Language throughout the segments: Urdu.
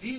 3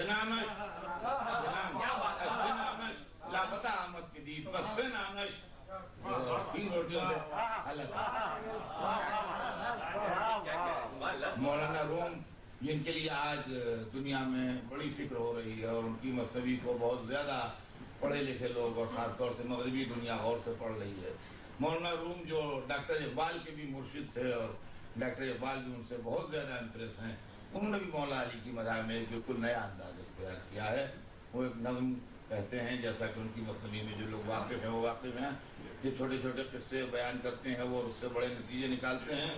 الزنامش لاپتہ احمد کی دید بخشنامش 3 روٹیوں سے حلق. مولانا روم جن کے لیے آج دنیا میں بڑی فکر ہو رہی ہے اور ان کی مصنوی کو بہت زیادہ پڑھے لکھے لوگ اور خاص طور سے مغربی دنیا غور سے پڑھ رہی ہے. مولانا روم جو ڈاکٹر اقبال کے بھی مرشد تھے اور ڈاکٹر اقبال بھی ان سے بہت زیادہ امپریس ہیں, انہوں نے بھی مولا علی کی مداح میں ایک بالکل نیا انداز اختیار کیا ہے. وہ ایک نظم کہتے ہیں, جیسا کہ ان کی مصنوی میں جو لوگ واقف ہیں وہ واقف ہیں, جو چھوٹے چھوٹے قصے بیان کرتے ہیں وہ اس سے بڑے نتیجے نکالتے ہیں.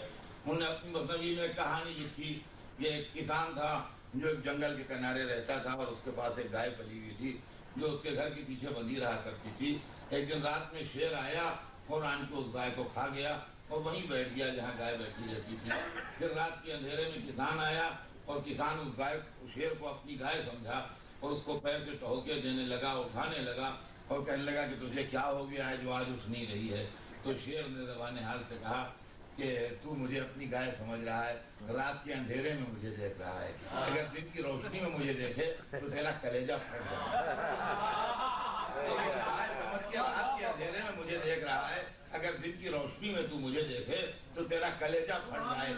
انہوں نے اپنی مصنوی میں کہانی لکھی. یہ ایک کسان تھا جو ایک جنگل کے کنارے رہتا تھا اور اس کے پاس ایک گائے پلی ہوئی تھی جو اس کے گھر کے پیچھے بندھی رہا کرتی تھی. ایک دن رات میں شیر آیا اور آن کے اس گائے کو کھا گیا اور وہیں بیٹھ گیا جہاں گائے بیٹھی رہتی تھی. پھر رات کے اندھیرے میں کسان آیا اور کسان اس گائے شیر کو اپنی گائے سمجھا اور اس کو پیر سے ٹہوکے دینے لگا, اٹھانے لگا اور کہنے لگا کہ تجھے کیا ہو گیا ہے جو آج اٹھ نہیں رہی ہے. تو شیر نے زبان حال سے کہا کہ تو مجھے اپنی گائے سمجھ رہا ہے, رات کے اندھیرے میں مجھے دیکھ رہا ہے, اگر دن کی روشنی میں مجھے دیکھے تو تیرا کلیجہ پھٹ جائے. سمجھ کے رات کے اندھیرے میں مجھے دیکھ رہا ہے, اگر دن کی روشنی میں تو مجھے دیکھے تو تیرا کلیجہ پھٹ جائے.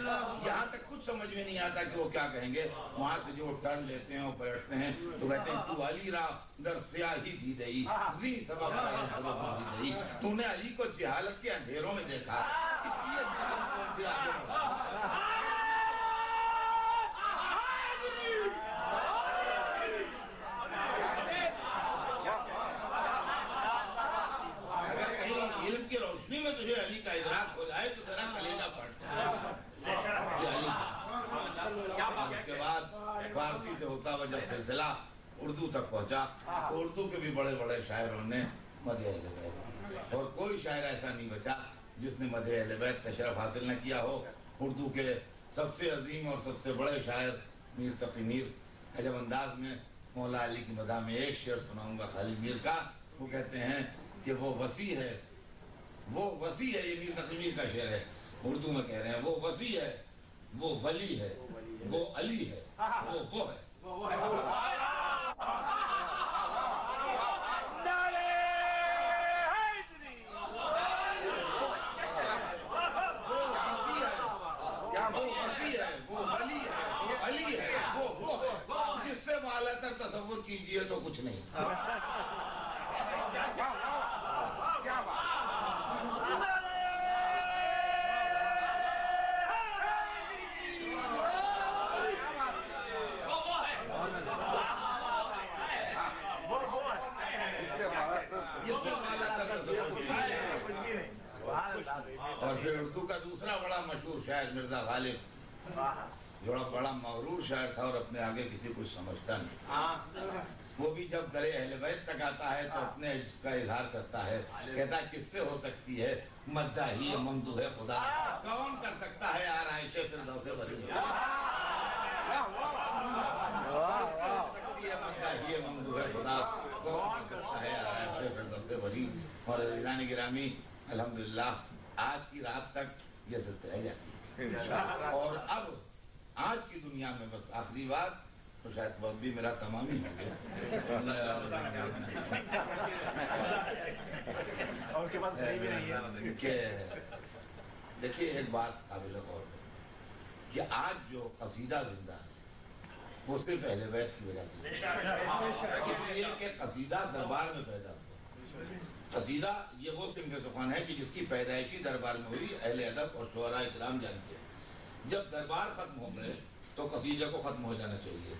یہاں تک کچھ سمجھ میں نہیں آتا کہ وہ کیا کہیں گے. وہاں سے جو ٹرن لیتے ہیں اور بیٹھتے ہیں تو کہتے ہیں تو علی را در سیاہی دی دئی زی سبب دی. تو نے علی کو جہالت کے اندھیروں میں دیکھا, علم کی روشنی میں تجھے علی کا ادراک ہو جائے تو ذرا کلیجہ پھٹ جائے. اس کے بعد فارسی سے ہوتا ہوا جب سلسلہ اردو تک پہنچا تو اردو کے بھی بڑے بڑے شاعروں نے مدح اہل بیت, اور کوئی شاعر ایسا نہیں بچا جس نے مدح اہل بیت کا شرف حاصل نہ کیا ہو. اردو کے سب سے عظیم اور سب سے بڑے شاعر میر تقی میر عجب انداز میں مولا علی کی مداح میں ایک شعر سناؤں گا خالد میر کا. وہ کہتے ہیں کہ وہ وسیع ہے, وہ وسیع ہے. یہ میر تقی میر کا شعر ہے, اردو میں کہہ رہے ہیں وہ وسیع ہے, وہ ولی ہے, وہ علی ہے, وہ ہے. جس سے بالا تر تصور کیجئے تو کچھ نہیں. اور پھر اردو کا دوسرا بڑا مشہور شاعر مرزا غالب, جو بڑا مغرور شاعر تھا اور اپنے آگے کسی کو سمجھتا نہیں. وہ بھی جب درے اہل بیت تک آتا ہے تو اپنے عجز کا اظہار کرتا ہے, کہتا ہے کس سے ہو سکتی ہے مداحی ممدوح خدا, کون کر سکتا ہے آرائش فردوس ولی. مداحی ممدوح خدا کون کر سکتا ہے آرائش فردوس ولی. اور عزیزان گرامی, الحمدللہ آج کی رات تک یہ سلسلہ رہ جاتی ہے. اور اب آج کی دنیا میں بس آخری بات تو شاید وقت بھی میرا تمام ہی ہو گیا. دیکھیے ایک بات قابل غور ہے کہ آج جو قصیدہ زندہ ہے وہ صرف اہل بیت کی وجہ سے, اس لیے کہ قصیدہ دربار میں پیدا ہوا. قصیدہ یہ وہ سمت سخن ہے کہ جس کی پیدائشی دربار میں ہوئی, اہل ادب اور شعراء کرام جانتے ہیں. جب دربار ختم ہو گئے تو قصیدے کو ختم ہو جانا چاہیے.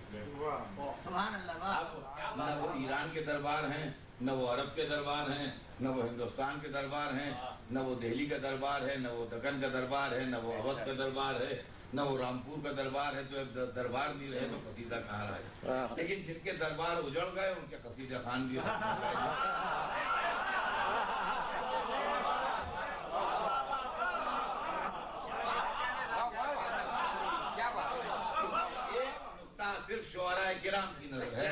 اب نہ وہ ایران کے دربار ہیں, نہ وہ عرب کے دربار ہیں, نہ وہ ہندوستان کے دربار ہیں, نہ وہ دہلی کا دربار ہے, نہ وہ دکن کا دربار ہے, نہ وہ اودھ کا دربار ہے, نہ وہ رامپور کا دربار ہے. تو دربار نہیں رہے تو قصیدہ کہاں رہے. لیکن جن کے دربار اجڑ گئے ان کے قصیدہ خان بھی ختم ہو گئے. صرف شعراء کرام کی نظر ہے,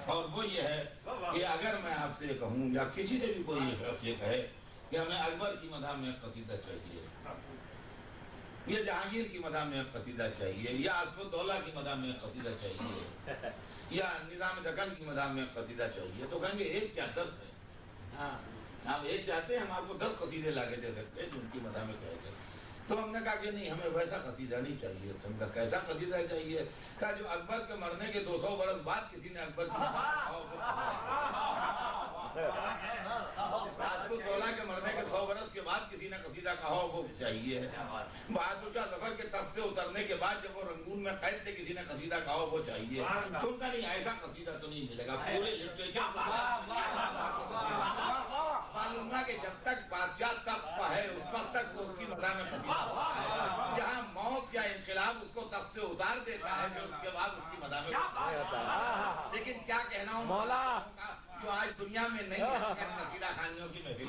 اور وہ یہ ہے کہ اگر میں آپ سے کہوں یا کسی سے بھی کوئی یہ شخص یہ کہے کہ ہمیں اکبر کی مدح میں قصیدہ چاہیے, یا جہانگیر کی مدح میں قصیدہ چاہیے, یا اسف الدولہ کی مدح میں قصیدہ چاہیے, یا نظام دکن کی مدام میں قصیدہ چاہیے تو کہیں گے ایک کیا 10 ہے، آپ ایک چاہتے ہیں ہم آپ کو 10 قصیدے لا کے دے سکتے ہیں جن کی مدام میں کہتے ہیں۔ تو ہم نے کہا کہ نہیں، ہمیں ویسا قصیدہ نہیں چاہیے۔ ہم نے کہا کیسا قصیدہ چاہیے؟ کہا جو اکبر کے مرنے کے 200 برس بعد کسی نے اکبر کی راجپوتولہ کے مرنے کے 100 برس کے بعد کسی نے قصیدہ کہا وہ چاہیے۔ بہادر شاہ ظفر کے تخت سے اترنے کے بعد جب وہ رنگون میں قید تھے کسی نے قصیدہ کہا وہ چاہیے۔ تم کا نہیں، ایسا قصیدہ تو نہیں ملے گا پورے لٹریچر۔ معلوم ہے کہ جب تک بادشاہ تخت پر ہے اس وقت تک اس کی مداح میں قصیدہ ہوتا ہے، جہاں موت یا انقلاب اس کو تخت سے اتار دیتا ہے پھر اس کے بعد اس کی مداح میں ہوتا ہے۔ لیکن کیا کہنا ہوں مولا جو آج دنیا میں نہیں ہے قصیدہ خانیوں کی محفل۔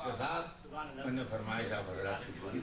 کے ساتھ میں نے فرمائش آپ حضرات کی پوری